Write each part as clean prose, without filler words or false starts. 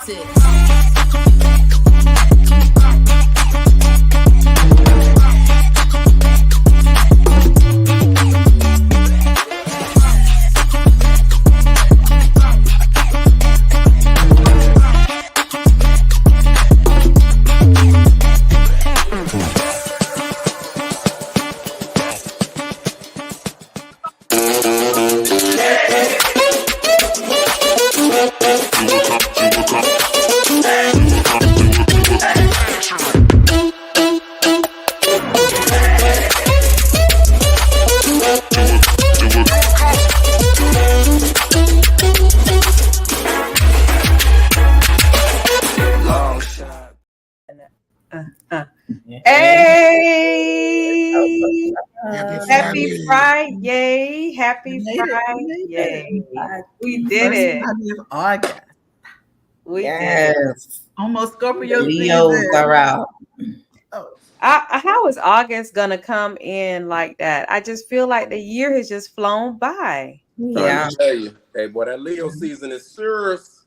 wanted. Hey! Happy Friday! Happy Friday! We did it. August. We did it. Almost Scorpio Leos season. are out. How is August gonna come in like that? I just feel like the year has just flown by. Yeah. I tell you, hey boy, that Leo season is serious.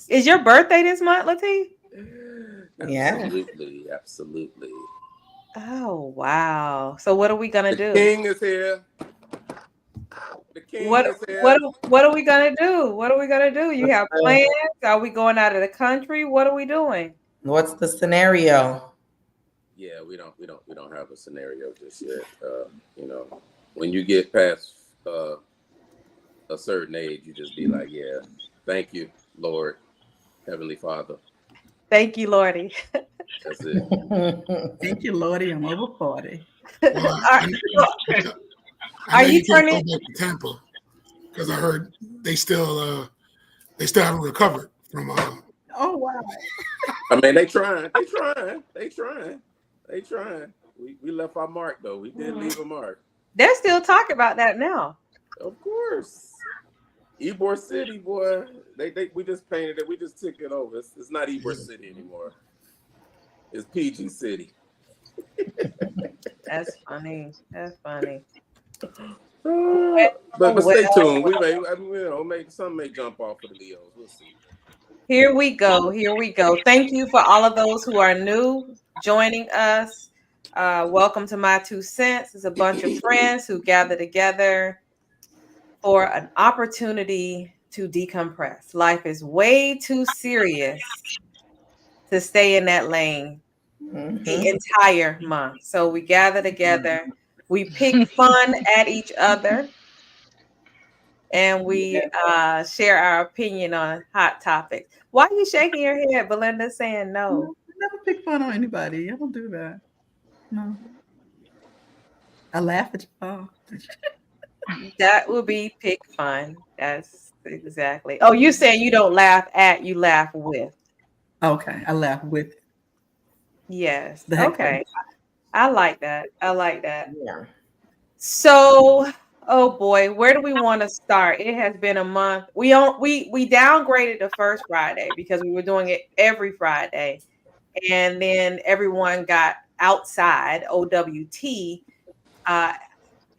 Is your birthday this month, Latif? Absolutely. Oh wow! So what are we gonna do? King is here. The king What is here. what are we gonna do? What are we gonna do? You have plans? Are we going out of the country? What are we doing? What's the scenario? Yeah, we don't have a scenario just yet. You know, when you get past a certain age, you just be like, yeah, thank you, Lord, Heavenly Father. Thank you, Lordy. That's it. Thank you, Lordy. I'm over 40. Are you turning back to Tampa? Because I heard they still haven't recovered from. Oh wow! I mean, they trying. We left our mark though. We did leave a mark. They're still talking about that now. Of course. Ybor City, boy. We just painted it. We just took it over. It's not Ybor City anymore. It's PG City. That's funny. But stay tuned. We some may jump off of the Leos. We'll see. Here we go. Thank you for all of those who are new joining us. Welcome to My Two Cents. It's a bunch of friends who gather together for an opportunity to decompress. Life is way too serious to stay in that lane the entire month. So we gather together, we pick fun at each other, and we share our opinion on hot topics. Why are you shaking your head, Belinda, saying no? I never pick fun on anybody. I don't do that. No. I laugh at y'all. That would be pick fun. That's exactly. Oh, you saying you don't laugh at, you laugh with. Okay, I laugh with. Yes. Okay. I like that. Yeah. So, oh boy, where do we want to start? It has been a month. We downgraded the first Friday because we were doing it every Friday, and then everyone got outside OWT,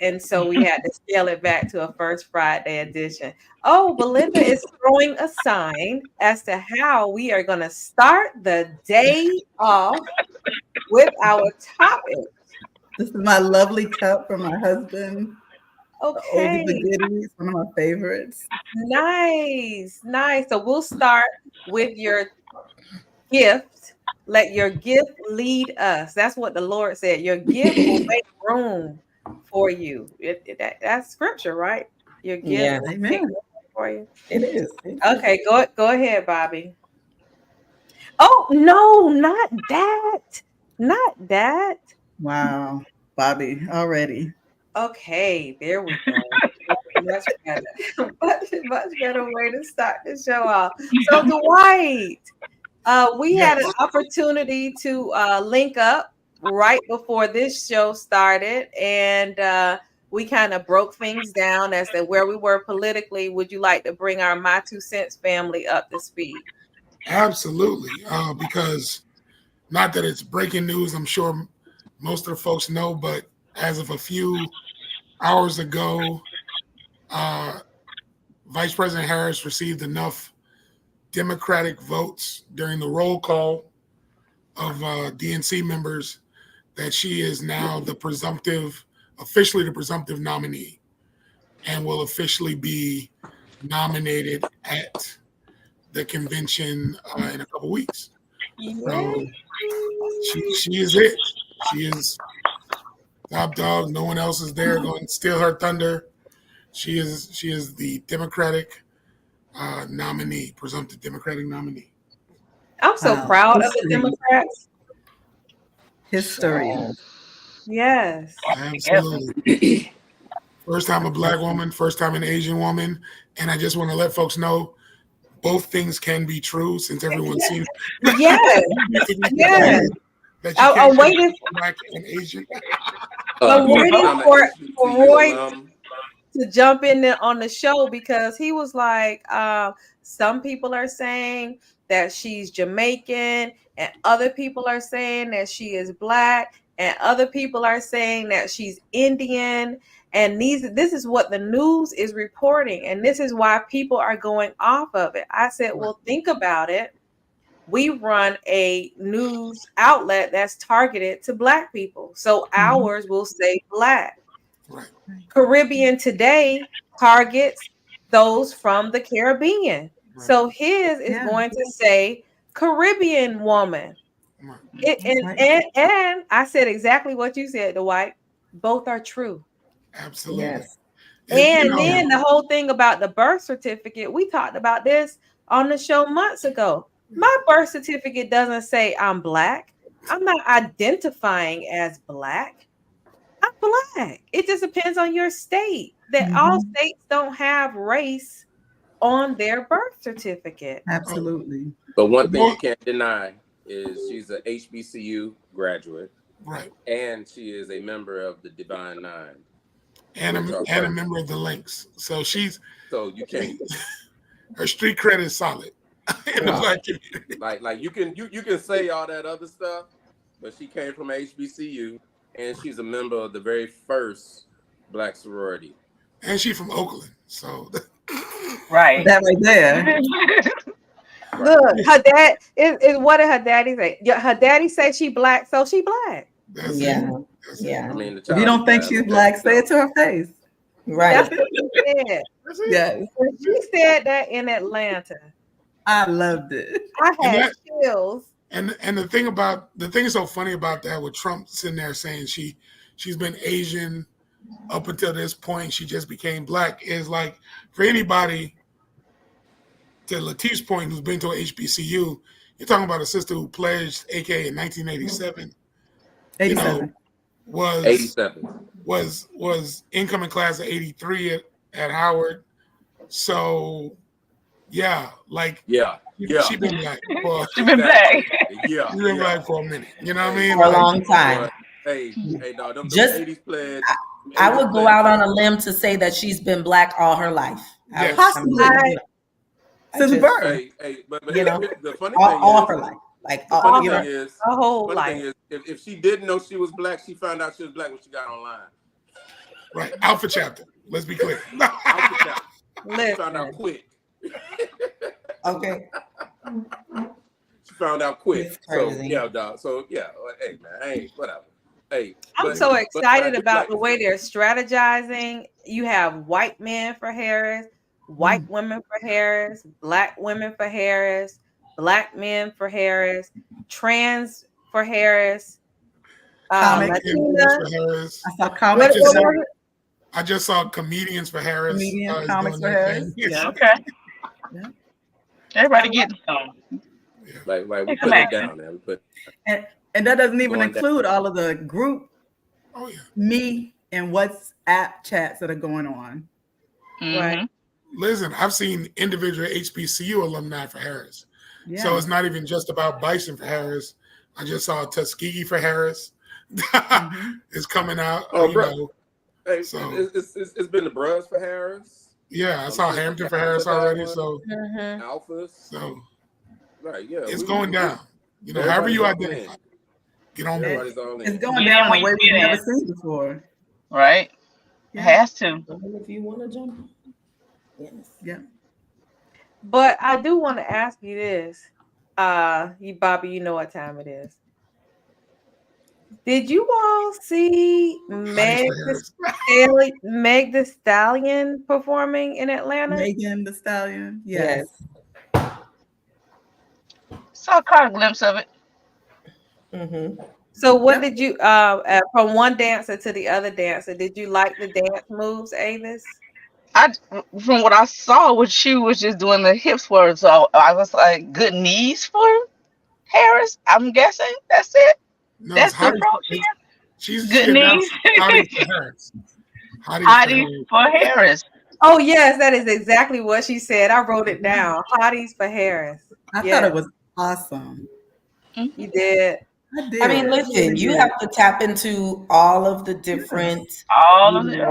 and so we had to scale it back to a first Friday edition. Oh, Belinda is throwing a sign as to how we are going to start the day off with our topic. This is my lovely cup from my husband. Okay. The goodies, one of my favorites. Nice. So we'll start with your gift. Let your gift lead us. That's what the Lord said. Your gift will make room for you. That's scripture, right? Your gift will make room for you. It is. Okay, go ahead, Bobby. Oh no, not that. Wow, Bobby, already. Okay, there we go. Much better. Much better way to start the show off. So Dwight, we had an opportunity to link up right before this show started, and we kind of broke things down as to where we were politically. Would you like to bring our My Two Cents family up to speed? Absolutely, because not that it's breaking news, I'm sure most of the folks know, but as of a few hours ago, Vice President Harris received enough Democratic votes during the roll call of DNC members that she is now officially the presumptive nominee, and will officially be nominated at the convention in a couple weeks. So she is it. She is top dog. No one else is there going to steal her thunder. She is the Democratic nominee, presumptive Democratic nominee. I'm so proud of the Democrats. History. Yes. Absolutely. First time a Black woman, first time an Asian woman. And I just want to let folks know both things can be true, since everyone's seen Yes. Yes. that you I'm can't waiting Black and Asian. I'm waiting for Roy to jump in there on the show, because he was like, some people are saying that she's Jamaican, and other people are saying that she is Black, and other people are saying that she's Indian. And this is what the news is reporting, and this is why people are going off of it. I said, well, think about it. We run a news outlet that's targeted to Black people, so ours will say Black. Right. Caribbean Today targets those from the Caribbean. Right. So his is going to say Caribbean woman. Right. And I said exactly what you said, Dwight. Both are true. Absolutely. Yes. And then the whole thing about the birth certificate, we talked about this on the show months ago. My birth certificate doesn't say I'm Black. I'm not identifying as Black. I'm Black. It just depends on your state. That all states don't have race on their birth certificate. Absolutely. But one thing you can't deny is she's a HBCU graduate. Right. And she is a member of the Divine Nine. And a member of the Lynx. So so you can't. Her street credit is solid in the Black community. Like you can say all that other stuff, but she came from HBCU, and she's a member of the very first Black sorority. And she's from Oakland, so right. That right there. Look, her dad is what did her daddy say? Her daddy say she Black, so she Black. That's yeah. It. That's yeah. It. I mean, if you don't think she's Black, say it to her face. Right. That's what she said. Yes. She said that in Atlanta. I loved it. I had chills. And the thing is so funny about that, with Trump sitting there saying she's been Asian up until this point, she just became Black, is like, for anybody, to Latif's point, who's been to an HBCU, you're talking about a sister who pledged AK in 1987. 87. Was incoming class of 83 at Howard. So yeah, like she been Black for she's been Black. She's been Black for a minute. You know what I mean? For a long time. Hey, no, them Just 80s pledge. I would go out on a limb to say that she's been Black all her life. Yes. Possibly. Since birth. But you know, the funny all thing her life. Like the funny thing is, her whole life. If she didn't know she was Black, she found out she was Black when she got online. Right, Alpha Chapter. Let's be clear. Alpha Chapter. She found out quick. Okay. She found out quick. So yeah, dog. So yeah, hey man, hey, whatever. Hey, I'm so excited about the way they're strategizing. You have white men for Harris, white women for Harris, Black women for Harris, Black men for Harris, trans for Harris, Latina. For Harris. I saw comics. I just saw comedians for Harris. Comedian comics for Harris. Yeah, okay. Yeah. Everybody getting some. Like we put it down there. We put. And that doesn't even include all of the group, me and WhatsApp chats that are going on. Right. Listen, I've seen individual HBCU alumni for Harris. Yeah. So it's not even just about Bison for Harris. I just saw Tuskegee for Harris. It's coming out. Oh, bro. Hey, so it's been the Bruhs for Harris. Yeah, I saw Hampton for Harris already. So Alphas. So right, yeah. It's going down. You know, however you identify. Get on board. It's going down in a way we've never seen before. Right. It has to. If you want to jump. Yes. Yeah. But I do want to ask you this. You Bobby, you know what time it is. Did you all see Hotties for Harris. Meg the Stallion performing in Atlanta? Megan the Stallion. Yes. Saw caught a glimpse of it. Mm-hmm. So what Yep. did you from one dancer to the other dancer, did you like the dance moves, Avis? From what I saw, what she was just doing the hips for, so I was like, good knees for Harris. I'm guessing that's it. No, it's That's the Hotties. approach here. She Good announced knees. Hotties for Harris. Hotties for Hotties Harris. for Harris. Oh yes, that is exactly what she said. I wrote it down. Hotties for Harris. I Yes. thought it was awesome. You did. I did. I mean, listen, you have to tap into all of the different, All of it. That's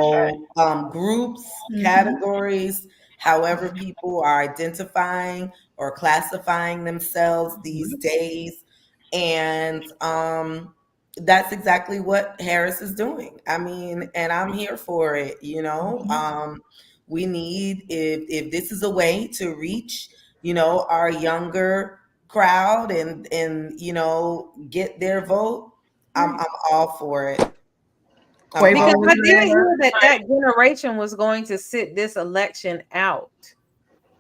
right. groups, Mhm. categories, however people are identifying or classifying themselves these days. And that's exactly what Harris is doing. I mean, and I'm here for it, you know. We need, if this is a way to reach, you know, our younger crowd and you know, get their vote, I'm all for it. Quavo Because was I didn't there. hear that generation was going to sit this election out.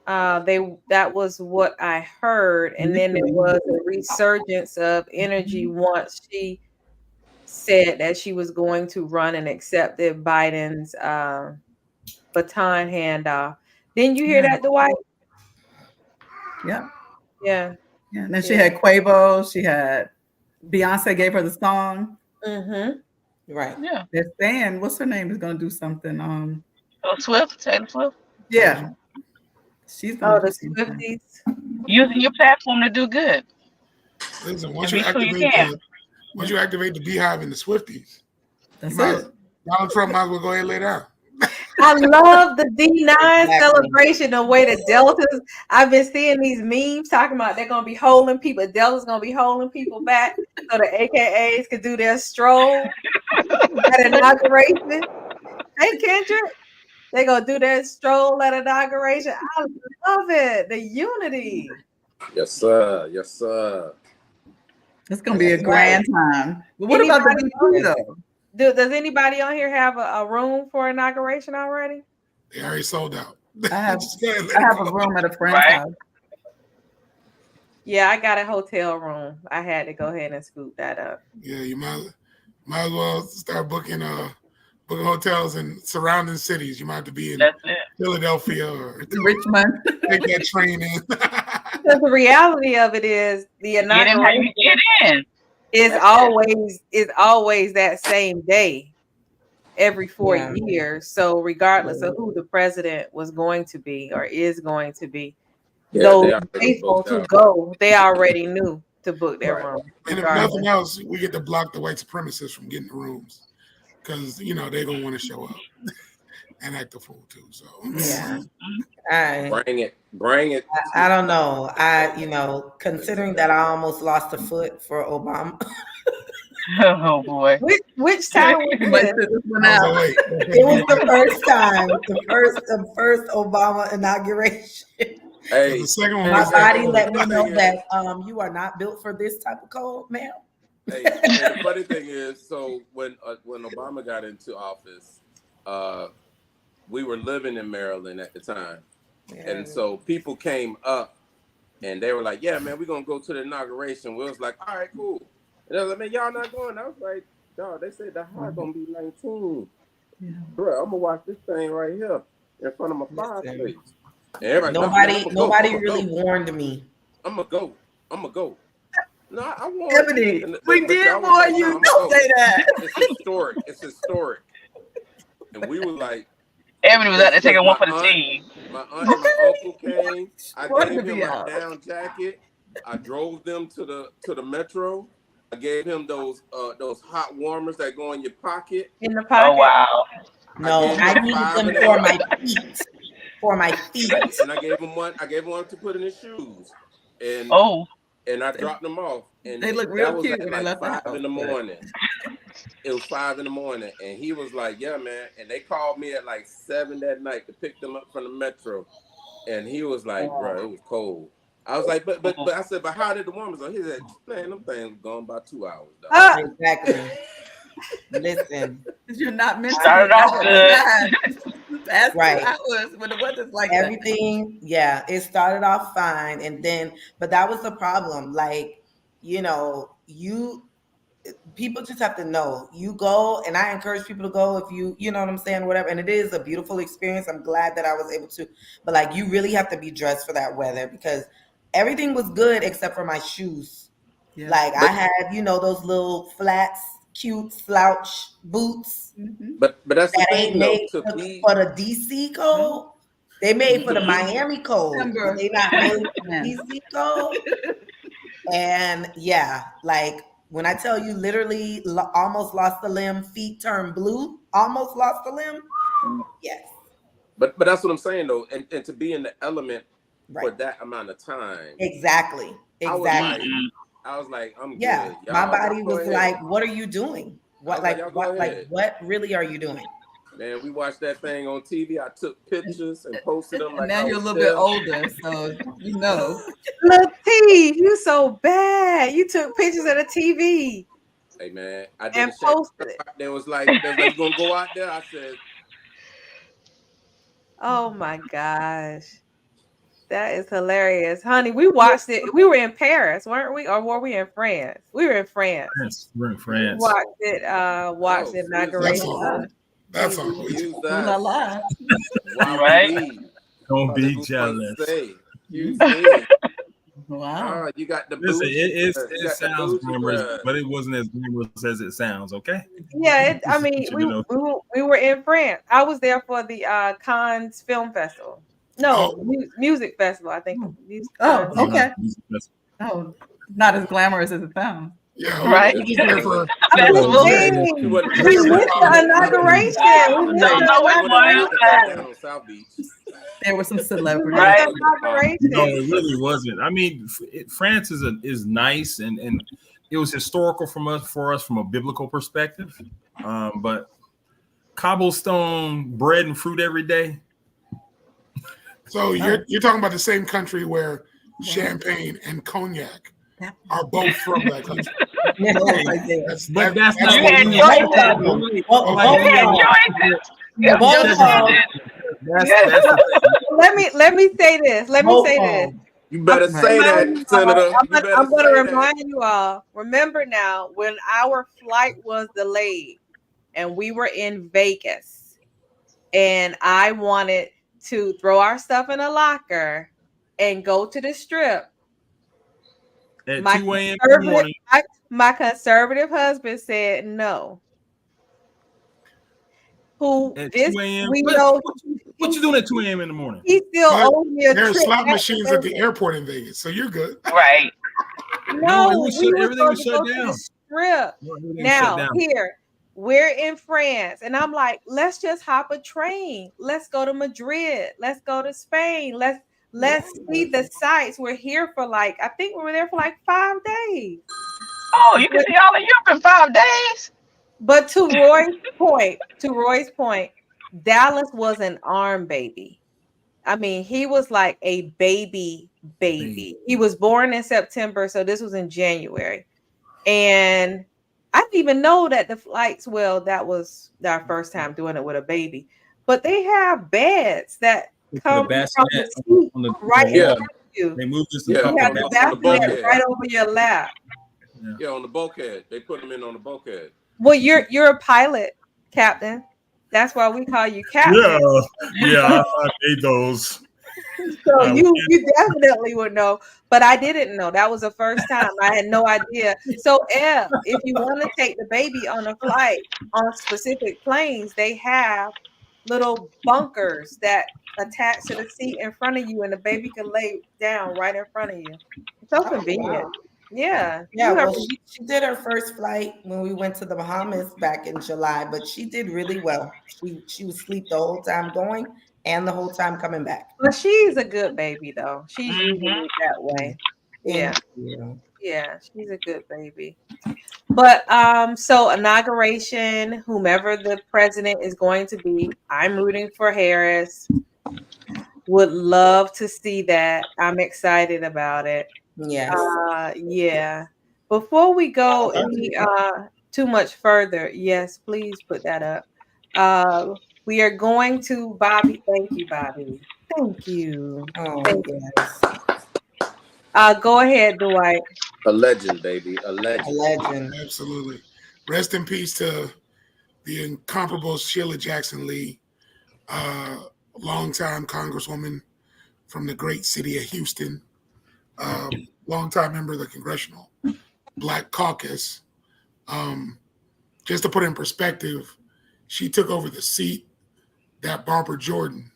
That was what I heard, and then there was a resurgence of energy once she said that she was going to run and accepted Biden's baton handoff. Didn't you hear that, Dwight? Yep. Yeah. Yeah. And then she had Quavo. She had Beyonce gave her the song. Mm-hmm. Right. Yeah. They're saying, what's her name is going to do something. Taylor Swift. Yeah. She's Oh, going to the do something. Swifties. Using your platform to do good. Listen, And once you be who you activate can. the Beehive and the Swifties, That's you might, it. Donald Trump might as well go ahead and lay down. I love the D9 Exactly. celebration, the way the Deltas. I've been seeing these memes talking about they're gonna be holding people. Delta's gonna be holding people back so the AKAs could do their stroll at inauguration. Hey Kendrick, they're gonna do their stroll at inauguration. I love it. The unity. Yes, sir. Yes, sir. It's going to be a That's grand time. But what about the Anybody VP, though? Does anybody on here have a room for inauguration already? They already sold out. I have Just go ahead and let I it have go. a room at a friend's Right. house. Yeah, I got a hotel room. I had to go ahead and scoop that up. Yeah, you might as well start booking hotels in surrounding cities. You might have to be in That's it. Philadelphia or Richmond. take that train in. Because the reality of it is the Get in how inauguration you get in. is That's always that same day every 4 Yeah. years. So regardless of who the president was going to be or is going to be, Yeah, those they already faithful booked to out. go, they already knew to book their Right. room. And if Regardless. nothing else, we get to block the white supremacists from getting the rooms because you know they're gonna want to show up and act a fool too. So Yeah. I Bring it. don't know. You know, considering that I almost lost a foot for Obama. Oh boy. Which time was You might this? sit this one I was out. like, wait. It was the first time, the first Obama inauguration. Hey, The second one My was body that. let me know that you are not built for this type of cold, ma'am. hey, and the funny thing is, so when Obama got into office, we were living in Maryland at the time, and so people came up and they were like, "Yeah, man, we're gonna go to the inauguration." We was like, "All right, cool." And they was like, "Man, y'all not going?" I was like, "Dog, they said the high gonna be 19. Yeah. Bro, I'm gonna watch this thing right here in front of my fireplace." And everybody, Nobody really warned me. I'm gonna go. No, I want. Ebony, we did warn you. Don't say that. It's historic. And we were like, Ebony was out there taking one for the team. my aunt and my uncle came. I Wanted gave to him be my out. down jacket. I drove them to the metro. I gave him those hot warmers that go in your pocket. In the pocket? Oh wow. No, I needed them for my feet. For my feet. And I gave him one to put in his shoes. And Oh. and I dropped them off. And They look that real was cute at when they like left the 5 house. in the morning. It was 5 a.m, and he was like, "Yeah, man." And they called me at like 7 that night to pick them up from the metro. And he was like, "Bro, it was cold." I was like, "But I said, but how did the warmers go?" He said, "Man, them things gone by 2 hours, dog." Exactly. Listen, You're not meant to Started be off good. past Right. 2 hours when the weather's like everything, yeah, it started off fine, and then, but that was the problem. Like, people just have to know. You go, and I encourage people to go if you know what I'm saying, whatever. And it is a beautiful experience. I'm glad that I was able to, but like, you really have to be dressed for that weather, because everything was good except for my shoes. Yeah. Like, I had, those little flats, cute slouch boots But that's the that thing, ain't though. made for the DC code. They made for the Miami code, but they not made for the DC code. And yeah, like, when I tell you, literally almost lost a limb, feet turned blue, almost lost a limb. Yes. But that's what I'm saying, though, and to be in the element for Right. that amount of time. Exactly. I was like, I'm Yeah. good. My Y'all body go was ahead. like, what are you doing? What, like, y'all go what, like, ahead. what really are you doing? Man, we watched that thing on TV. I took pictures and posted them. And Like, now you're a little bit older, so Look, T, you so bad. You took pictures of the TV. Hey, man, I did and a shake. posted it. They was like, you gonna go out there? I said, Oh my gosh. That is hilarious. Honey, we watched it. We were in Paris, weren't we? Or were we in France? We were in France. We're in France. We watched the inauguration. That's all. Use La la. Right. Don't be jealous. Excuse me. Wow. You got the Listen, bougie, it sounds glamorous, but it wasn't as glamorous as it sounds. Okay. Yeah, we were in France. I was there for the Cannes Film Festival. No, music festival. I think. Okay. Oh, not as glamorous as it sounds. Yeah, Right. we just there for We went to inauguration. down on South Beach. There were some celebrities. Right. No, it really wasn't. I mean, France is nice, and it was historical for us from a biblical perspective. But cobblestone bread and fruit every day. So you're talking about the same country where champagne and cognac are both from that country. That's not what we Let me say this. You better say that, Senator. I'm going to remind you all. Remember now, when our flight was delayed and we were in Vegas, and I wanted to throw our stuff in a locker and go to the Strip. At 2 a.m. in the morning. My conservative husband said no. At 2 a.m. What you doing at 2 a.m. in the morning? He still owes me a trip. There are slot machines at the airport in Vegas, so you're good. Right. No, everything was shut down. Strip. Now, here, we're in France, and I'm like, let's just hop a train. Let's go to Madrid. Let's go to Spain. Let's see the sights. We're here for I think we were there for 5 days. Oh, you can see all of Europe in 5 days. But to Roy's point, Dallas was an arm baby. I mean, he was like a baby. He was born in September, so this was in January. And I didn't even know that the flights, that was our first time doing it with a baby. But they have beds that come from the seat right in front of you. They moved this you have the bassinet right over your lap. Yeah, on the bulkhead. They put them in on the bulkhead. Well, you're a pilot, Captain. That's why we call you Captain. Yeah, I made those. So you definitely would know, but I didn't know. That was the first time. I had no idea. So if you want to take the baby on a flight on specific planes, they have little bunkers that attach to the seat in front of you, and the baby can lay down right in front of you. It's so convenient. Wow. Yeah. Well, she did her first flight when we went to the Bahamas back in July, but she did really well. She was asleep the whole time going and the whole time coming back. But she's a good baby, though. She's usually that way. Yeah. Yeah, she's a good baby. But so inauguration, whomever the president is going to be, I'm rooting for Harris. Would love to see that. I'm excited about it. Yes. Yeah. Before we go any too much further, yes, please put that up. We are going to Bobby. Thank you, Bobby. Thank you. Oh, yes. Go ahead, Dwight. A legend, baby, a A legend. legend. Absolutely. Rest in peace to the incomparable Sheila Jackson Lee, longtime Congresswoman from the great city of Houston, longtime member of the Congressional Black Caucus. Just to put it in perspective, she took over the seat that Barbara Jordan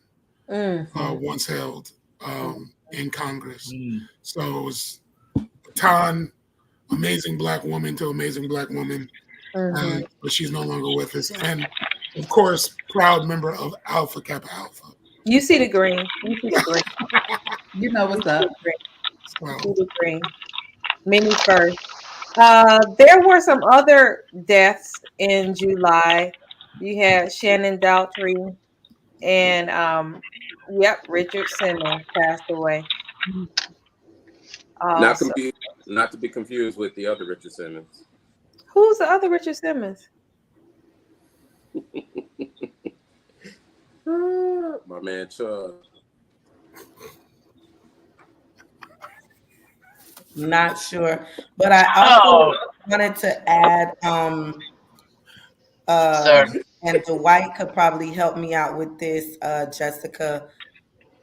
once held in Congress. So it was baton, amazing black woman to amazing black woman, but she's no longer with us. And of course, proud member of Alpha Kappa Alpha. You see the green. You see the green. You know what's up. You see the green. Mini first. There were some other deaths in July. You had Shannon Daltrey and Richard Simmons passed away. Not to be confused with the other Richard Simmons. Who's the other Richard Simmons? My man Chuck. Not sure, but I also wanted to add, and Dwight could probably help me out with this, Jessica,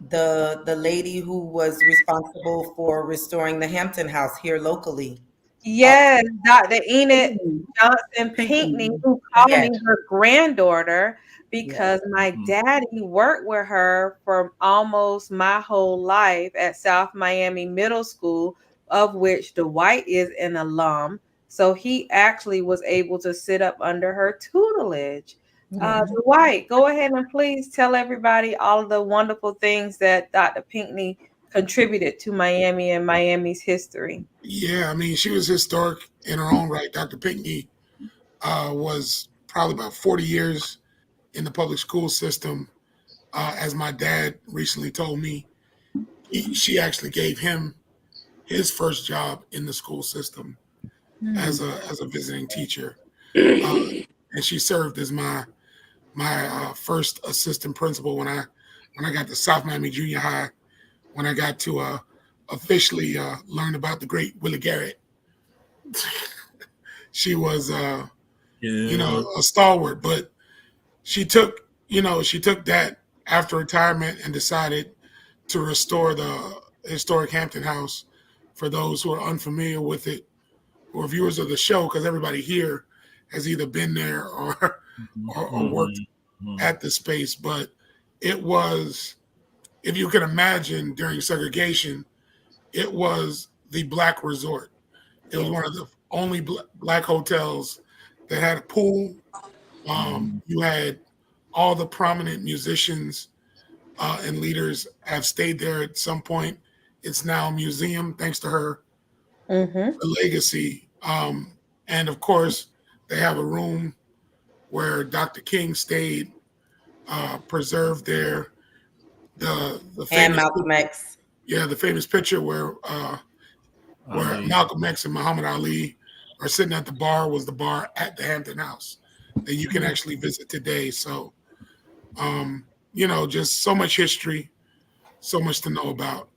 the lady who was responsible for restoring the Hampton House here locally. Yes, Dr. Enid Johnson Pinckney, who called me her granddaughter because my daddy worked with her for almost my whole life at South Miami Middle School, of which Dwight is an alum. So he actually was able to sit up under her tutelage. Dwight, go ahead and please tell everybody all of the wonderful things that Dr. Pinckney contributed to Miami and Miami's history. Yeah, I mean, she was historic in her own right. Dr. Pinckney was probably about 40 years in the public school system. As my dad recently told me, she actually gave him his first job in the school system as a visiting teacher, and she served as my first assistant principal when I got to South Miami Junior High. When I got to officially learn about the great Willie Garrett, she was a stalwart. But she took that after retirement and decided to restore the historic Hampton House. For those who are unfamiliar with it, or viewers of the show, because everybody here has either been there or worked at the space, but it was, if you can imagine, during segregation, it was the black resort. It was one of the only black hotels that had a pool. You had all the prominent musicians and leaders have stayed there at some point. It's now a museum thanks to her legacy. And of course, they have a room where Dr. King stayed, preserved there. The and Malcolm X. Yeah, the famous picture where Malcolm X and Muhammad Ali are sitting at the bar was the bar at the Hampton House that you can actually visit today. So, just so much history, so much to know about.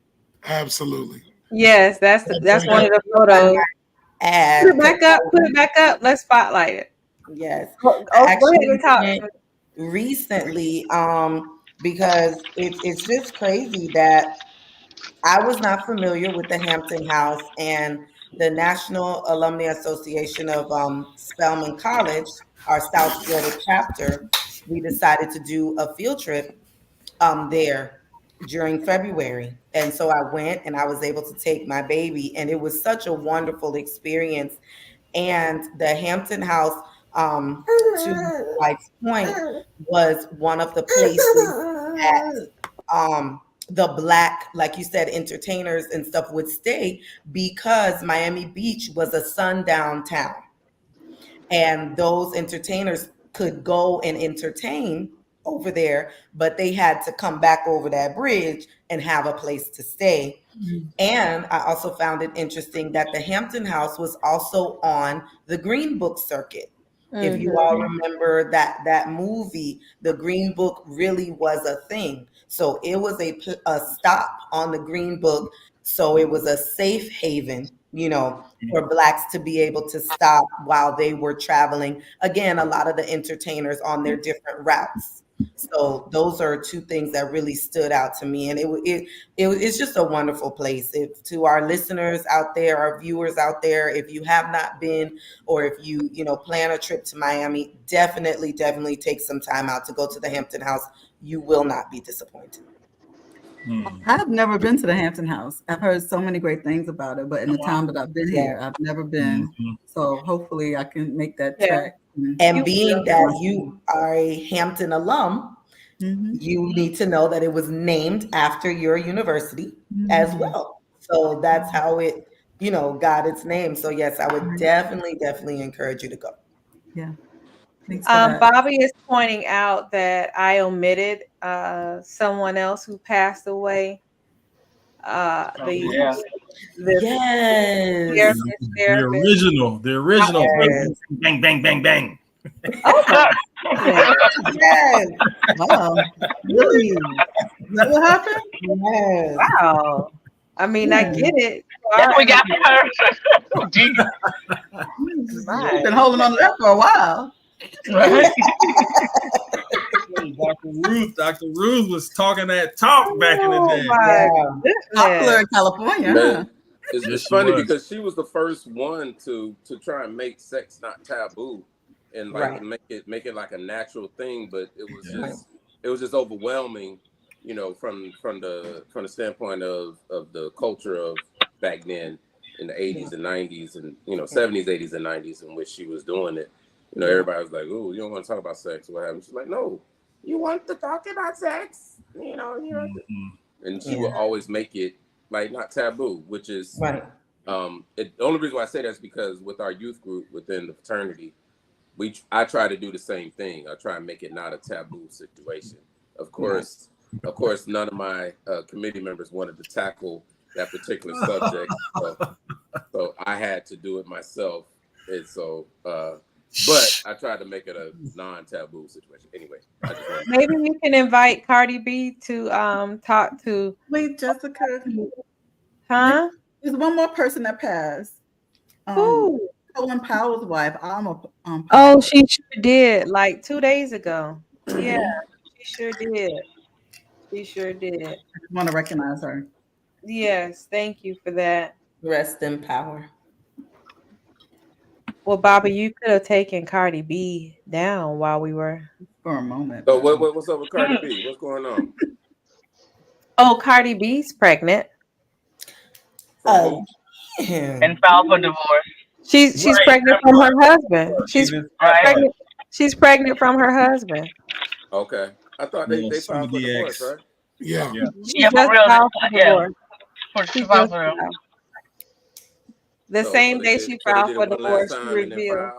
Absolutely. Yes, that's one of the photos. Put it back up. Let's spotlight it. Yes. Go ahead and talk. Recently, because it's just crazy that I was not familiar with the Hampton House, and the National Alumni Association of Spelman College, our South Florida chapter, we decided to do a field trip there during February. And so I went and I was able to take my baby, and it was such a wonderful experience. And the Hampton House, to Mike's point, was one of the places that the black, like you said, entertainers and stuff would stay, because Miami Beach was a sundown town. and those entertainers could go and entertain over there, but they had to come back over that bridge and have a place to stay. And I also found it interesting that the Hampton House was also on the Green Book circuit. If you all remember that movie, the Green Book really was a thing. So it was a stop on the Green Book. So it was a safe haven, for Blacks to be able to stop while they were traveling. Again, a lot of the entertainers on their different routes. So those are two things that really stood out to me, and it's just a wonderful place. If to our listeners out there, our viewers out there, if you have not been, or if you plan a trip to Miami, definitely take some time out to go to the Hampton House. You will not be disappointed. I've never been to the Hampton House. I've heard so many great things about it, but in the time that I've been here, I've never been. So hopefully I can make that trek. And being that you are a Hampton alum, you need to know that it was named after your university as well. So that's how it, got its name. So yes, I would definitely encourage you to go. Yeah. Bobby is pointing out that I omitted someone else who passed away. Yes. The original. Yes. Bang, bang, bang, bang. Oh, yes. Wow. Really? Is that what happened? Yes. wow. I mean, I get it. That's what we got from her. You've been holding on to that for a while. Right. Dr. Ruth was talking that talk back in the day. Popular in California. Huh? It's funny because she was the first one to try and make sex not taboo, and like make it like a natural thing. But it was just overwhelming, from the standpoint of the culture of back then in the 80s and 90s and 70s, 80s and 90s in which she was doing it. Everybody was like, "Oh, you don't want to talk about sex or what happened?" She's like, "No, you want to talk about sex, and she will always make it like not taboo, which is right. The only reason why I say that is because with our youth group within the fraternity, I try to do the same thing. I try and make it not a taboo situation. Of course, none of my committee members wanted to tackle that particular subject, so I had to do it myself, and so. But I tried to make it a non-taboo situation. Anyway, maybe you can invite Cardi B to talk to. Wait, Jessica. Huh? There's one more person that passed. Who? Colin Powell's wife, Alma. Oh, she sure did. Like 2 days ago. Yeah, she sure did. She sure did. I just want to recognize her. Yes, thank you for that. Rest in power. Well, Bobby, you could have taken Cardi B down while we were for a moment. So what's up with Cardi B? What's going on? Oh, Cardi B's pregnant. And filed for divorce. She's pregnant from her husband. She's pregnant from her husband. Okay, I thought they filed for divorce, right? Yeah. She just filed for divorce. She filed for divorce. The same day she filed for divorce, she revealed.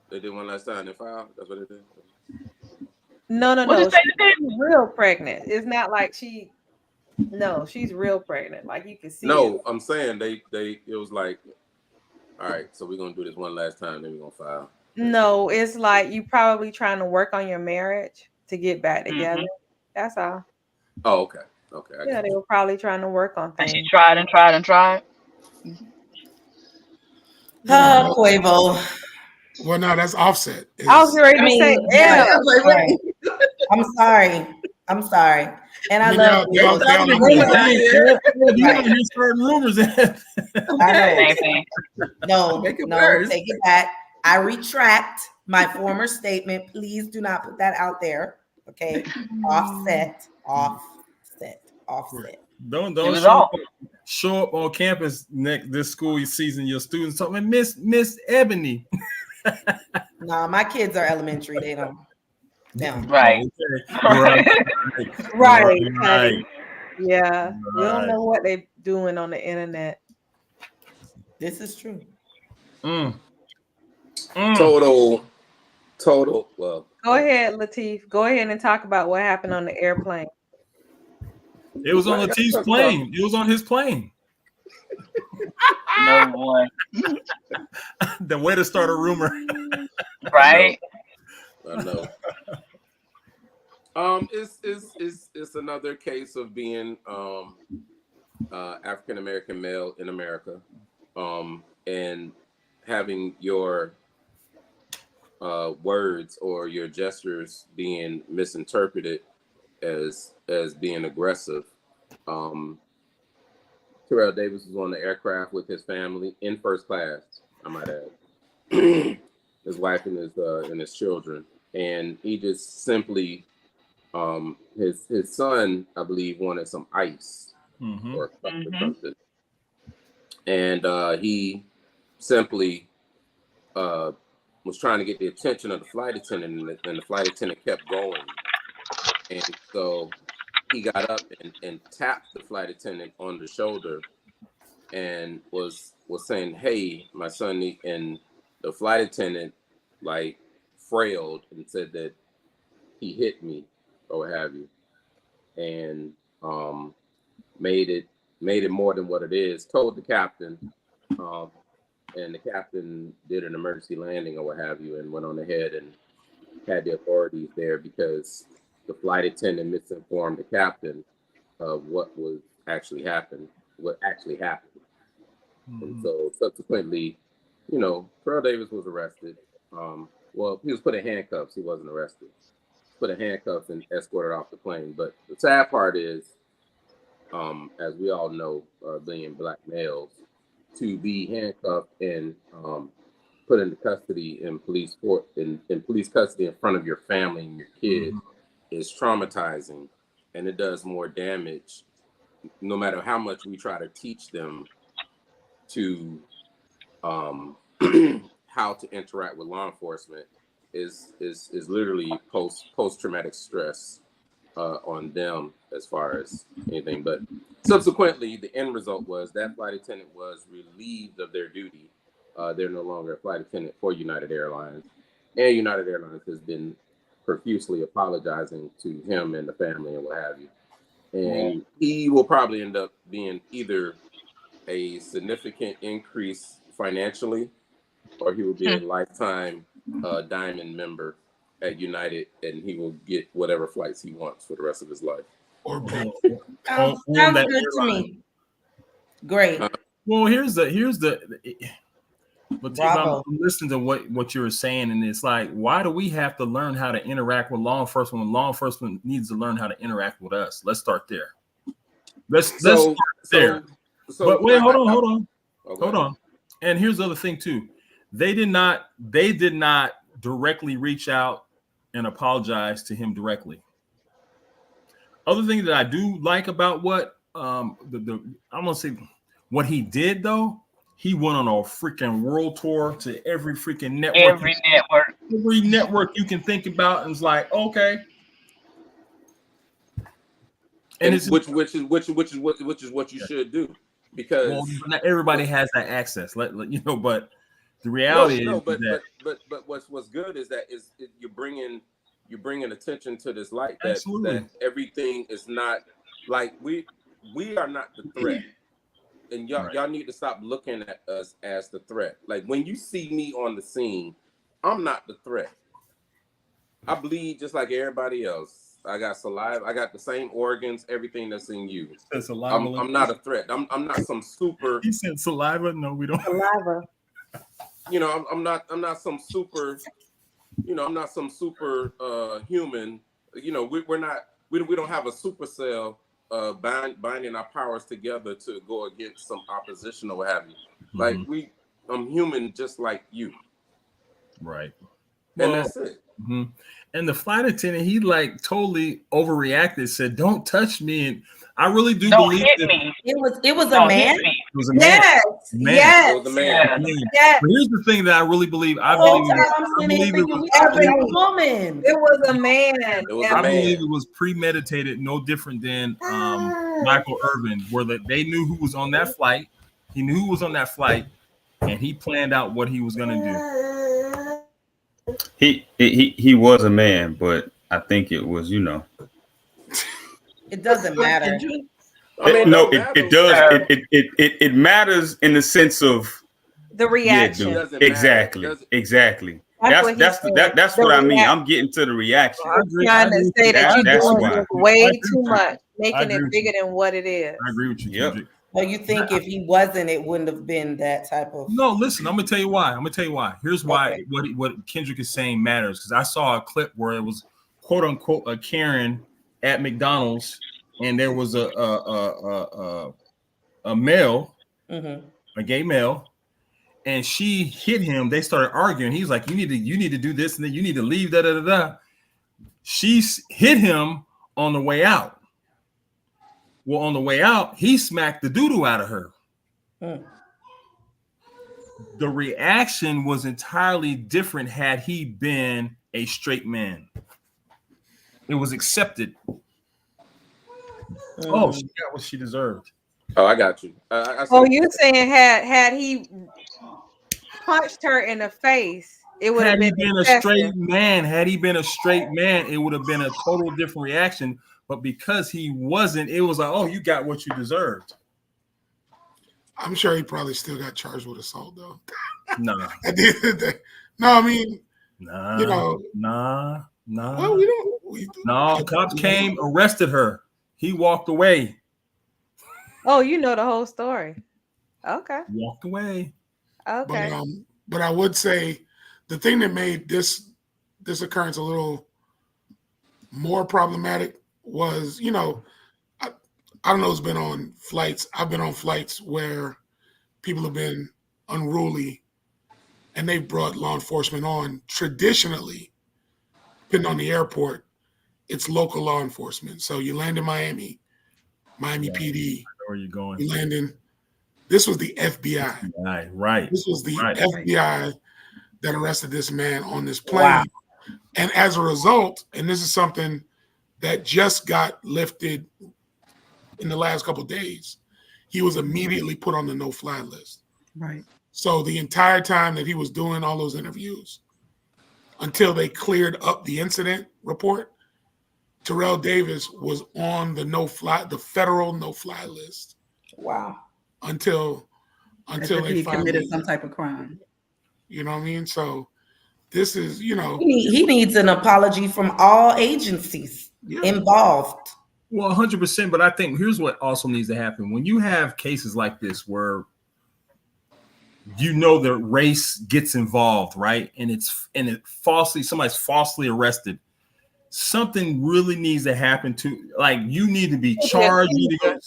They did one last time and filed. That's what they did. No. She's real pregnant. It's not like she. No, she's real pregnant. Like you can see. No, I'm saying it was like, all right, so we're gonna do this one last time, then we're gonna file. No, it's like you probably trying to work on your marriage to get back together. That's all. Oh, okay. Yeah, they were probably trying to work on things. And she tried and tried and tried. Quavo. Well, no, that's Offset. I was ready to say, yeah. I'm sorry. And I love you. Certain rumors. No, take it back. I retract my former statement. Please do not put that out there. Okay. Offset. Don't show up on campus this school season. Your students talking, Miss Ebony. No, my kids are elementary. They don't. Right. Right. Yeah. We don't know what they're doing on the internet. This is true. Total. Well, Go ahead, Lateef. Go ahead and talk about what happened on the airplane. It was on Lateef's plane. It was on his plane. No one. The way to start a rumor. Right. I know. It's another case of being African American male in America, and having your words or your gestures being misinterpreted as being aggressive. Terrell Davis was on the aircraft with his family in first class, I might add, his wife and his children, and he just simply, his son, I believe, wanted some ice or something, and he simply was trying to get the attention of the flight attendant, and the flight attendant kept going, and so he got up and tapped the flight attendant on the shoulder and was saying, "Hey, my son," and the flight attendant like frailed and said that he hit me or what have you, and made it more than what it is. Told the captain, and the captain did an emergency landing or what have you, and went on ahead and had the authorities there because the flight attendant misinformed the captain of what actually happened. And so subsequently, Terrell Davis was arrested. Well, he was put in handcuffs. He wasn't arrested. Put in handcuffs and escorted off the plane. But the sad part is, as we all know, being Black males, to be handcuffed and put into custody in police custody in front of your family and your kid is traumatizing, and it does more damage no matter how much we try to teach them to how to interact with law enforcement. Is literally post-traumatic stress on them as far as anything. But subsequently, the end result was that flight attendant was relieved of their duty. They're no longer a flight attendant for United Airlines, and United Airlines has been profusely apologizing to him and the family and what have you. And he will probably end up being either a significant increase financially, or he will be a lifetime diamond member at United, and he will get whatever flights he wants for the rest of his life. Or both. Sounds good to me. Great. Well, here's the. But Bravo. I'm listening to what you were saying, and it's like, why do we have to learn how to interact with law enforcement when law enforcement needs to learn how to interact with us? Let's start there. Let's start there. But wait, hold on. And here's the other thing too. They did not directly reach out and apologize to him directly. Other thing that I do like about what I'm gonna say what he did though, he went on a freaking world tour to every freaking network. Every network you can think about, and it's like, okay. And which is what you should do, because not everybody has that access. But the reality is that what's good is that you're bringing attention to this light that everything is not like we are not the threat, and y'all need to stop looking at us as the threat. Like when you see me on the scene, I'm not the threat. I bleed just like everybody else. I got saliva. I got the same organs, everything that's in you. I'm not a threat. I'm not some super. He said saliva. No, we don't. Saliva. I'm not some super. I'm not some super human. We don't have a super cell binding our powers together to go against some opposition or what have you. Like I'm human just like you. Right. And that's it. Mm-hmm. And the flight attendant, he like totally overreacted, said, "Don't touch me." And I really do believe that it was a man. It was a man. Yes. It was a man. Yes. But here's the thing that I really believe. I believe it was a woman. It was a man. I believe it was premeditated, no different than Michael Irvin, where they knew who was on that flight. He knew who was on that flight, and he planned out what he was going to do. He was a man, but I think it was, It doesn't matter. I mean, no, don't matter. it does. It matters in the sense of The reaction. dude. Doesn't matter. Exactly. That's what he's saying. That's The what I mean. reaction. I'm getting to the reaction. I agree. Trying to say that you're That's doing why. just way I too agree. much, I making agree it with bigger you. than what it is. I agree with you, Yep. Kendrick. Well, you think if he wasn't, it wouldn't have been that type of. No, listen, I'm gonna tell you why. Here's why what Kendrick is saying matters. Because I saw a clip where it was quote unquote a Karen at McDonald's, and there was a male, a gay male, and she hit him. They started arguing. He's like, you need to do this, and then you need to leave. Da da da da. She hit him on the way out. Well, on the way out, he smacked the doo-doo out of her. The reaction was entirely different had he been a straight man. It was accepted. Oh, she got what she deserved. Oh, I got you. You're saying had he punched her in the face, it would have been a straight man. Had he been a straight man, it would have been a total different reaction. But because he wasn't, it was like, oh, you got what you deserved. I'm sure he probably still got charged with assault, though. Nah. At the end of the day. No, I mean, nah. Well, no, cops came, arrested her. He walked away. Oh, you know the whole story. Okay. Walked away. Okay. But I would say the thing that made this occurrence a little more problematic was, I don't know who's been on flights. I've been on flights where people have been unruly and they've brought law enforcement on. Traditionally, depending on the airport, it's local law enforcement. So you land in Miami PD. Where are you going? You land in. This was the FBI. Right. This was the FBI that arrested this man on this plane. Wow. And as a result, and this is something that just got lifted in the last couple of days, he was immediately put on the no-fly list. Right. So the entire time that he was doing all those interviews, until they cleared up the incident report, Terrell Davis was on the federal no-fly list. Wow. Until they committed some type of crime. You know what I mean? So this is, he needs an apology from all agencies involved. Well, 100%. But I think here's what also needs to happen. When you have cases like this where the race gets involved, right? And somebody's falsely arrested. Something really needs to happen to, like, you need to be charged. You need to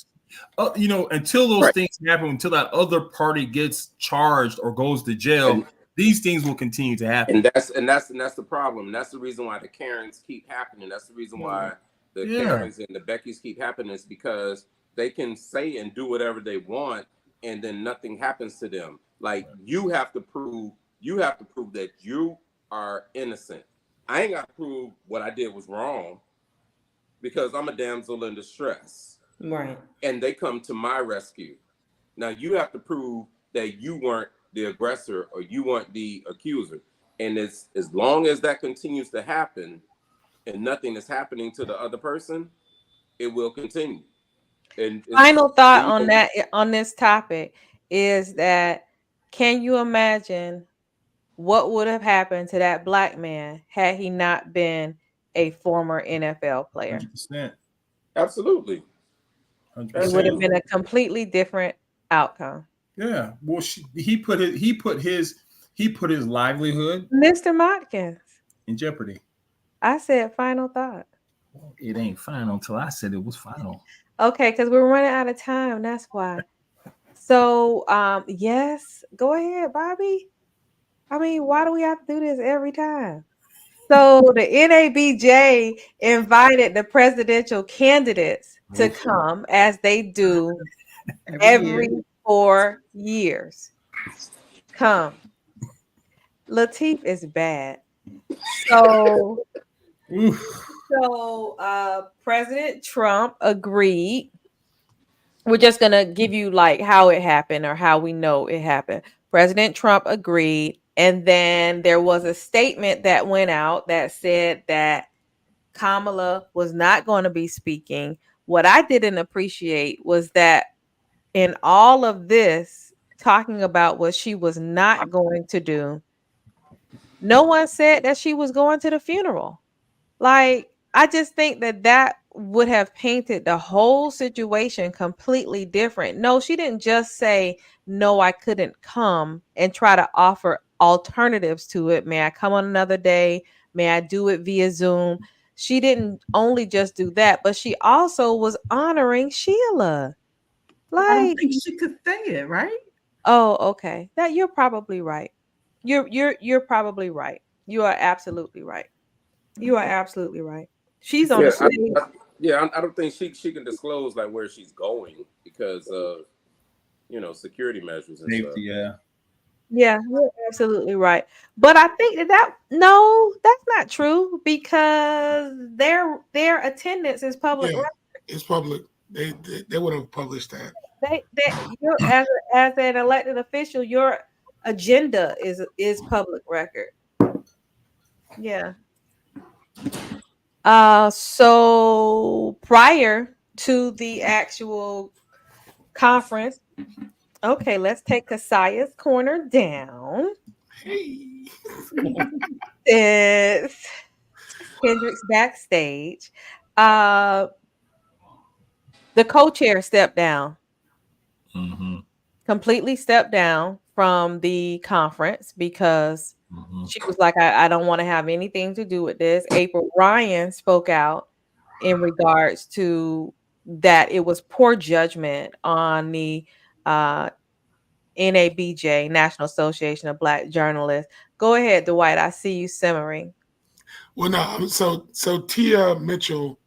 go, until those things happen, until that other party gets charged or goes to jail, these things will continue to happen. And that's the problem. That's the reason why the Karens keep happening. That's the reason why the Karens and the Beckys keep happening, is because they can say and do whatever they want, and then nothing happens to them. Like, you have to prove that you are innocent. I ain't got to prove what I did was wrong, because I'm a damsel in distress. Right. And they come to my rescue. Now you have to prove that you weren't the aggressor or you weren't the accuser. And as long as that continues to happen and nothing is happening to the other person, it will continue. And final thought on this topic is that, can you imagine what would have happened to that black man had he not been a former NFL player? 100%. Absolutely. 100%. It would have been a completely different outcome. Yeah. Well, he put his livelihood, Mr. Motkins, in jeopardy. I said final thought. It ain't final until I said it was final. Okay, because we're running out of time. That's why. So, yes, go ahead, Bobby. I mean, why do we have to do this every time? So the NABJ invited the presidential candidates to come, as they do every 4 years. Come. Lateef is bad. So President Trump agreed. We're just going to give you like how it happened or how we know it happened. President Trump agreed, And then there was a statement that went out that said that Kamala was not going to be speaking. What I didn't appreciate was that in all of this, talking about what she was not going to do, no one said that she was going to the funeral. Like, I just think that that would have painted the whole situation completely different. No, she didn't just say, no, I couldn't come, and try to offer alternatives to it. May I come on another day? May I do it via Zoom? She didn't only just do that, but she also was honoring Sheila. I don't Like, think she could say it, right? oh, okay. That you're probably right. You're probably right. You are absolutely right. You are absolutely right. She's on the Yeah, stage. I don't think she can disclose like where she's going because of security measures and stuff. Safety, yeah. Yeah, you're absolutely right. But I think that no, that's not true because their attendance is public Yeah, it's public. They would have published that. you're as an elected official, your agenda is public record. Yeah. So prior to the actual conference, okay, let's take Kasaya's corner down. Hey, It's Kendrick's backstage. Uh, the co-chair stepped down. Completely stepped down from the conference because she was like, I don't want to have anything to do with this. April Ryan spoke out in regards to that it was poor judgment on the NABJ, National Association of Black Journalists. Go ahead, Dwight. I see you simmering. well, no. So Tia Mitchell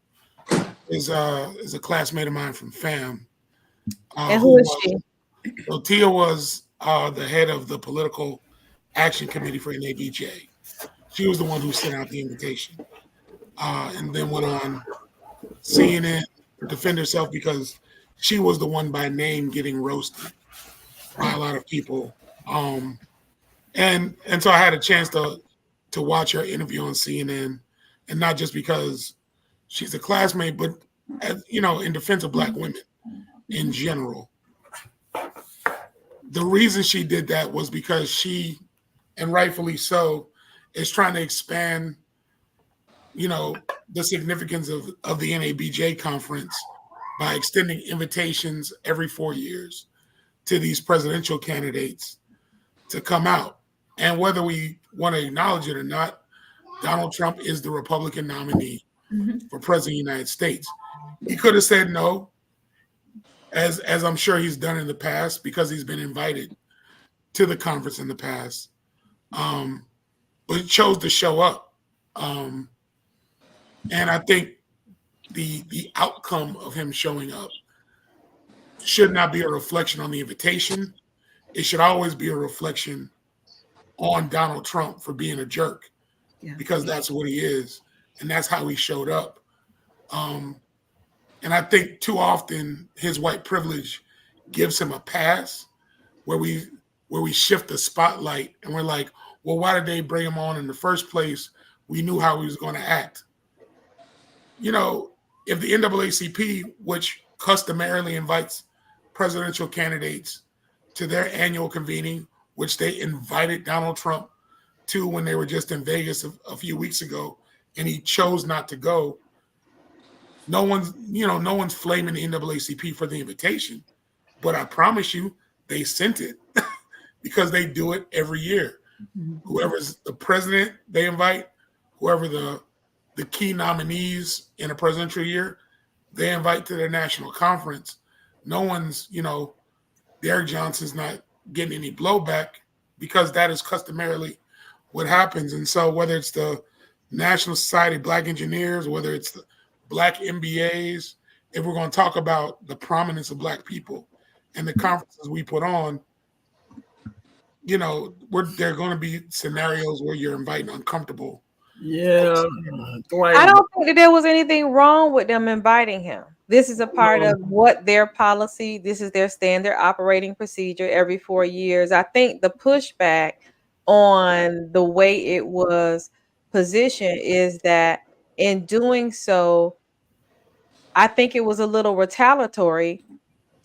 is a classmate of mine from FAM. And who is she? So Tia was the head of the political action committee for NABJ. She was the one who sent out the invitation, and then went on CNN to defend herself because she was the one by name getting roasted by a lot of people. And so I had a chance to watch her interview on CNN, and not just because she's a classmate, but as, in defense of Black women in general. The reason she did that was because she, and rightfully so, is trying to expand, the significance of the NABJ conference by extending invitations every 4 years to these presidential candidates to come out. And whether we want to acknowledge it or not, Donald Trump is the Republican nominee for president of the United States. He could have said no, as I'm sure he's done in the past, because he's been invited to the conference in the past. But he chose to show up. And I think the outcome of him showing up should not be a reflection on the invitation. It should always be a reflection on Donald Trump for being a jerk, because that's what he is, and that's how he showed up. And I think too often his white privilege gives him a pass where we shift the spotlight and we're like, well, why did they bring him on in the first place? We knew how he was going to act. If the NAACP, which customarily invites presidential candidates to their annual convening, which they invited Donald Trump to when they were just in Vegas a few weeks ago, and he chose not to go, no one's flaming the NAACP for the invitation. But I promise you, they sent it because they do it every year. Whoever's the president they invite, whoever the key nominees in a presidential year, they invite to their national conference. No one's, Derek Johnson's not getting any blowback because that is customarily what happens. And so whether it's the National Society of Black Engineers, whether it's the Black MBAs, if we're going to talk about the prominence of Black people and the conferences we put on, there are going to be scenarios where you're inviting uncomfortable. Yeah. I don't think that there was anything wrong with them inviting him. This is a part of what their policy, this is their standard operating procedure every 4 years. I think the pushback on the way it was positioned is that in doing so, I think it was a little retaliatory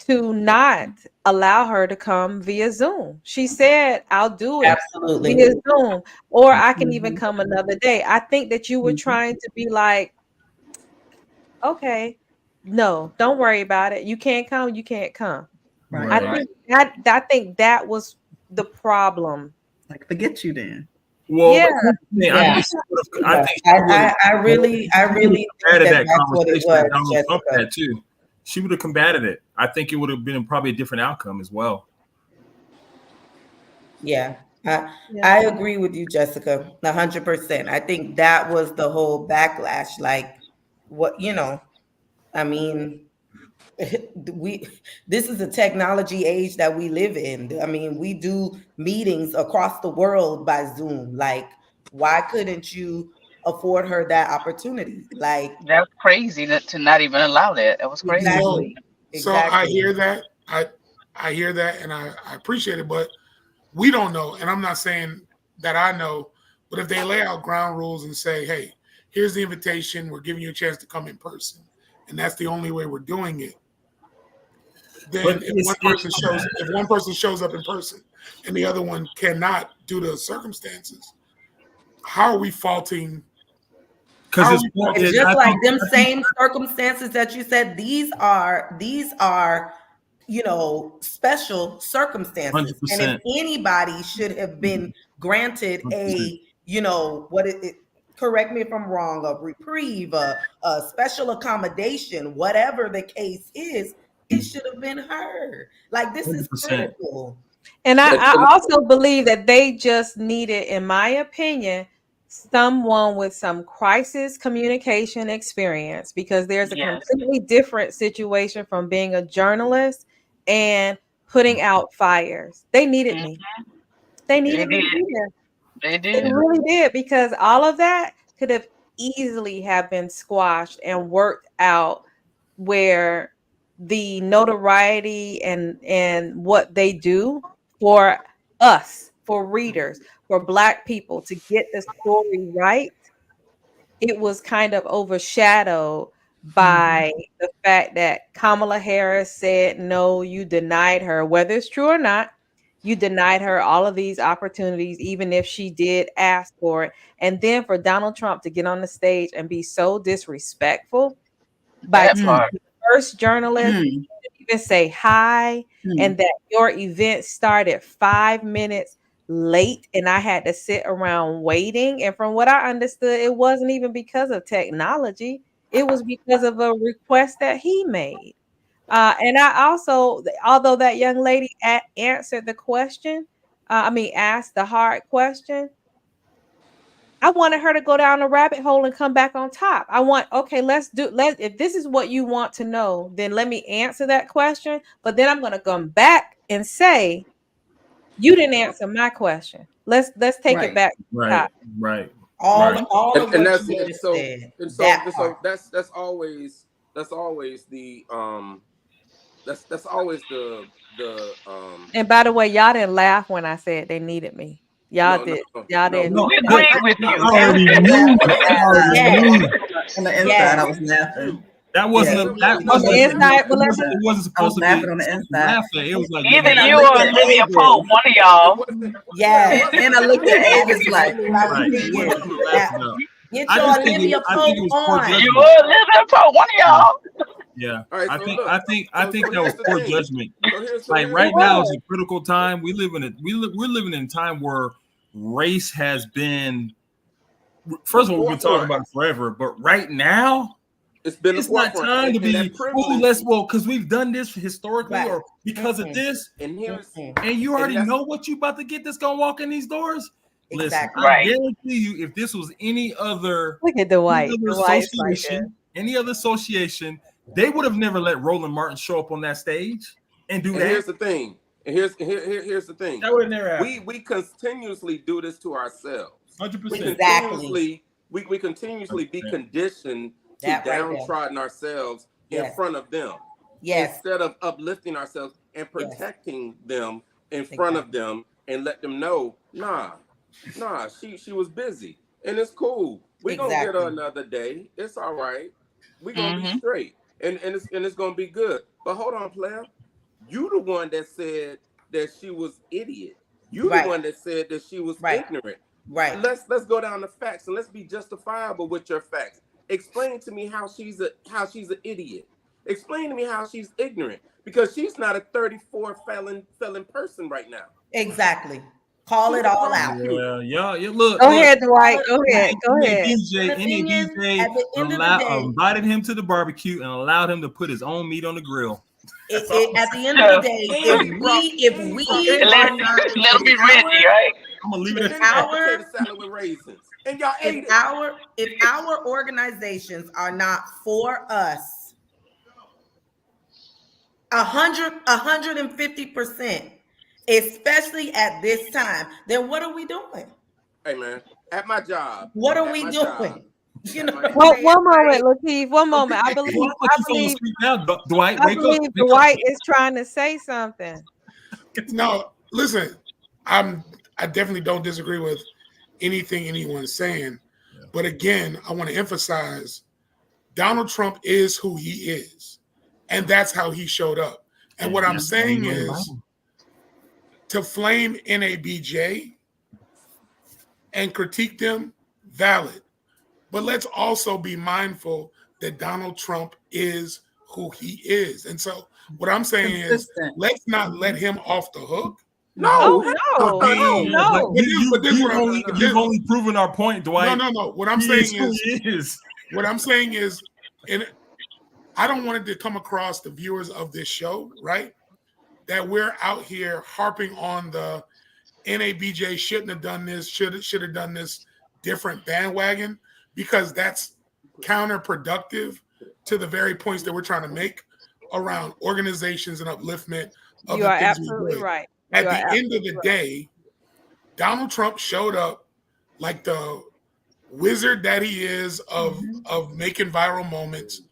to not allow her to come via Zoom. She said, I'll do it Absolutely. via Zoom, or I can even Mhm. come another day. I think that you were Mhm. trying to be like, okay, no, don't worry about it. You can't come, you can't come. Right. I Right. think that was the problem. Like, forget you then. Well, Yeah. I Yeah. think she would have. I Yeah. think she would have. I really think Combated that that that's what it conversation was, that Donald Trump Jessica. had too. She would have combated it. I think it would have been probably a different outcome as well. Yeah. Yeah. I agree with you, Jessica, 100%. I think that was the whole backlash. Like, what, I mean, this is a technology age that we live in. I mean, we do meetings across the world by Zoom. Like, why couldn't you afford her that opportunity? Like, That's crazy to not even allow that. That was crazy. exactly. So I Exactly. hear that. I hear that, and I appreciate it, but we don't know. And I'm not saying that I know, but if they lay out ground rules and say, "Hey, here's the invitation. We're giving you a chance to come in person," and that's the only way we're doing it, But then if one person shows up in person and the other one cannot due to circumstances, how are we faulting? because How are it's we It's faulting? just like them I think same circumstances that you said. These are special circumstances. And if 100%. anybody should have been granted 100%. a, what it correct me if I'm wrong, a reprieve, a special accommodation, whatever the case is, it should have been her. Like, this is 100%. critical. And And, I and also believe that they just needed, in my opinion, someone with some crisis communication experience, because there's a Yes. completely different situation from being a journalist and putting out fires. They needed Mm, me. They they needed me did. to be there. They They did. really did, because all of that could have easily have been squashed and worked out, where the notoriety and what they do for us, for readers, for Black people to get the story right, it was kind of overshadowed Mhm. by the fact that Kamala Harris said, no, you denied her, whether it's true or not. You denied her all of these opportunities, even if she did ask for it. And then for Donald Trump to get on the stage and be so disrespectful by That Mm. part. the first journalist Mm. to even say hi, and Mm. that your event started 5 minutes late and I had to sit around waiting. And from what I understood, it wasn't even because of technology, it was because of a request that he made. And I also, although that young lady answered the question, asked the hard question, I wanted her to go down a rabbit hole and come back on top. Okay, if this is what you want to know, then let me answer that question. But then I'm gonna come back and say, you didn't answer my question. Let's take it Right. back to the Right. top. Right. All Right. Mhm. all of and what that's you and just so said. and so That and part. so that's always the that's always the And by the way, y'all didn't laugh when I said they needed me. Y'all no no did. no Y'all no didn't. No, We but agreed with I you. already Everything knew. you I said. already Yes. knew. On the inside, Yes. I was laughing. That Yeah. wasn't a, that On the wasn't Listen, inside, but it wasn't I was supposed to be laughing on the something to inside. laugh at. It was like, Either And I nigga, you looked or at Olivia Pope, Avis. one of it y'all. wasn't it Yes. And wasn't I looked at laughing. That's Avis like, exactly what I was right. It wasn't thinking. something to laugh That about. get I your just think Olivia I think it Pope was poor on. You judgment. or Olivia Pope, one of Yeah. y'all. Yeah. All right, I so think look, I think I think so that was here's the poor thing. judgment. So Like here's the right it thing. now is was. a critical time. We're living in a time where race has been, The first of all, we've been talking forefront. about it forever, but right now It's been the it's not forefront, time to and be, that oh, privilege. because we've done this historically Right. or because of Mm-mm. this, And here's Mm-mm. and you and already that's know what you about to get that's gonna walk in these doors. Listen, Exactly. I Right. guarantee you, if this was Look at Dwight. Dwight's like that. any other association, they would have never let Roland Martin show up on that stage and do and that. here's the thing. Here's the thing. That would have never happened. We continuously do this to ourselves. 100%. Exactly. We continuously be conditioned to That right there. downtrodden ourselves in Yes. front of them, Yes. instead of uplifting ourselves and Yes. protecting them in front of Exactly. them and let them know, nah, Nah, she was busy, and it's cool. We gonna get her Exactly. another day. It's all right. We gonna be Mm-hmm. straight, and it's gonna be good. But hold on, player. You the one that said that she was idiot. You the Right. one that said that she was Right. ignorant. Right. Let's go down the facts and let's be justifiable with your facts. Explain to me how she's an idiot. Explain to me how she's ignorant because she's not a 34 felon person right now. Exactly. Call She's it a all out. prosecutor. Yeah, look. Go ahead, Dwight. Go ahead. Go ahead. NABJ At the end of the day, invited him to the barbecue and allowed him to put his own meat on the grill. at the end of the day, if we are not, Let them be Reggie, right? I'm gonna leave it And at then that. potato salad with raisins, and y'all ate it. if our organizations are not for us, 150%, especially at this time, then what are we doing? Hey man, at my job. What are at we my doing? job, You know, One moment, Lakeith. One moment. I believe Dwight, wake up. Dwight is trying to say something. No, listen, I definitely don't disagree with anything anyone's saying. Yeah. But again, I want to emphasize Donald Trump is who he is. And that's how he showed up. And what I'm saying is to flame NABJ and critique them, valid. But let's also be mindful that Donald Trump is who he is. And so what I'm saying is let's not let him off the hook. No. You've only proven our point, Dwight. No. What I'm saying is, and I don't want it to come across the viewers of this show, right? That we're out here harping on the NABJ shouldn't have done this, should have done this different bandwagon, because that's counterproductive to the very points that we're trying to make around organizations and upliftment of you the are things absolutely we do. right. At the end of the day, Donald Trump showed up like the wizard that he is of making viral moments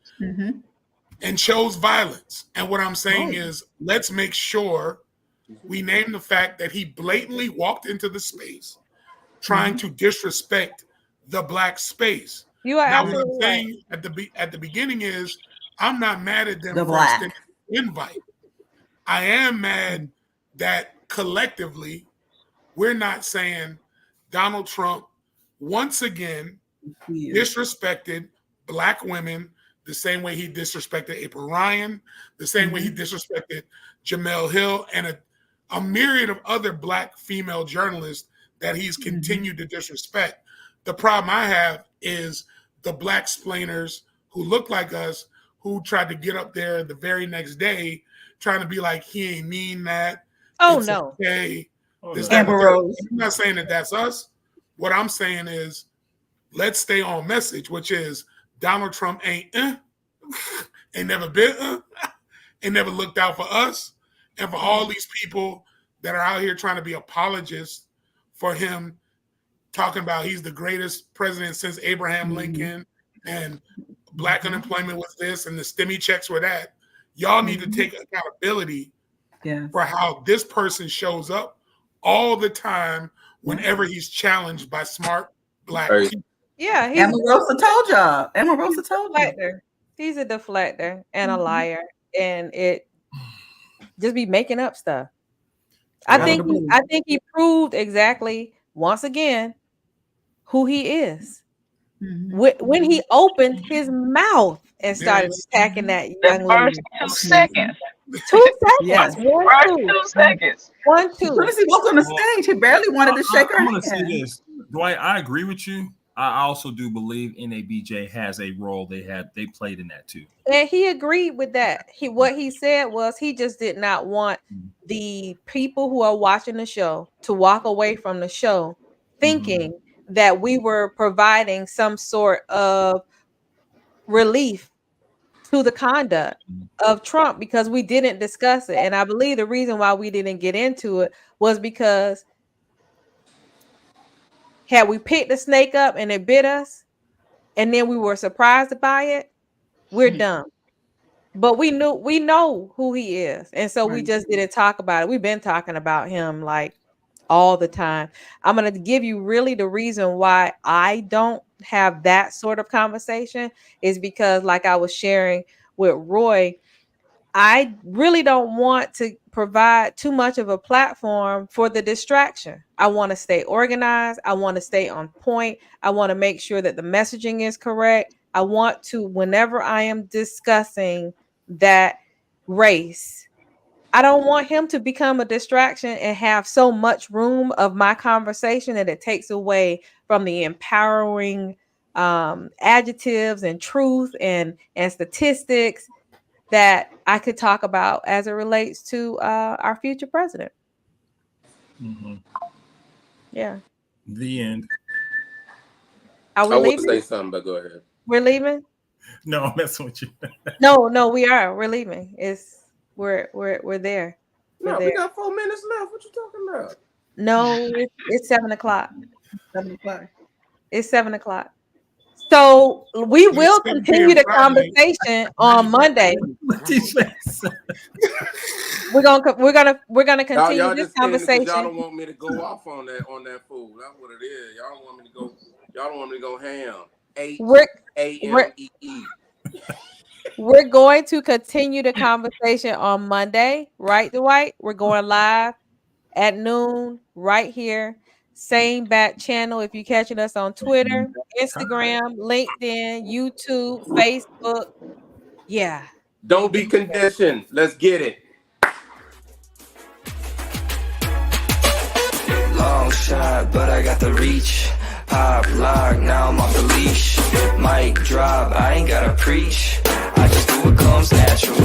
and chose violence. And what I'm saying is, let's make sure we name the fact that he blatantly walked into the space trying to disrespect the Black space. You are now, absolutely what I'm saying at the beginning is, I'm not mad at them for extending the invite. I am mad that collectively we're not saying Donald Trump once again disrespected Black women the same way he disrespected April Ryan, the same way he disrespected Jamel Hill, and a myriad of other Black female journalists that he's continued to disrespect. The problem I have is the Black splainers who look like us, who tried to get up there the very next day trying to be like, he ain't mean that. Oh, it's no. okay. Amber Rose. I'm not saying that that's us. What I'm saying is, let's stay on message, which is Donald Trump ain't never been ain't never looked out for us and for all these people that are out here trying to be apologists for him talking about he's the greatest president since Abraham Lincoln and Black unemployment was this and the STEMI checks were that. Y'all need to take accountability for how this person shows up all the time whenever he's challenged by smart Black people. Yeah, Emma Rosa told y'all. Emma Rosa told you. He's a deflector and a liar, and it just be making up stuff. I think he proved exactly once again who he is. When he opened his mouth and started attacking that young lady. 2 seconds. 2 seconds. Yes. First 2 seconds. 1, 2. As soon as he walked on the stage, he barely wanted to shake her hand. I'm going to say this, Dwight. I agree with you. I also do believe NABJ has a role they played in that too. And he agreed with that. What he said was he just did not want the people who are watching the show to walk away from the show thinking that we were providing some sort of relief to the conduct of Trump because we didn't discuss it. And I believe the reason why we didn't get into it was because had we picked the snake up and it bit us, and then we were surprised by it, we're dumb. But we know who he is, and so we just didn't talk about it. We've been talking about him like all the time. I'm going to give you really the reason why I don't have that sort of conversation is because, like I was sharing with Roy, I really don't want to provide too much of a platform for the distraction. I want to stay organized. I want to stay on point. I want to make sure that the messaging is correct. I want to, whenever I am discussing that race, I don't want him to become a distraction and have so much room of my conversation that it takes away from the empowering adjectives and truth and statistics that I could talk about as it relates to our future president. Mm-hmm. Yeah. The end. Are we I want leaving? to say something, but go ahead. We're leaving? No, I'm messing with you. No, we are. We're leaving. We're there. No, we got 4 minutes left. What you talking about? No, it's 7 o'clock. 7 o'clock. It's 7 o'clock. So we It's will 7 continue the p.m. Friday. conversation on Monday. We're gonna continue Y'all this just saying it 'cause conversation. y'all don't want me to go off on that fool. That's what it is. Y'all don't want me to go. Y'all don't want me to go ham. HAMEE. We're going to continue the conversation on Monday, right, Dwight? We're going live at noon right here. Same back channel if you're catching us on Twitter, Instagram, LinkedIn, YouTube, Facebook. Yeah. Don't be conditioned. Let's get it. Long shot, but I got the reach. Pop lock, now I'm off the leash. Mic drop, I ain't gotta preach. I just do what comes natural.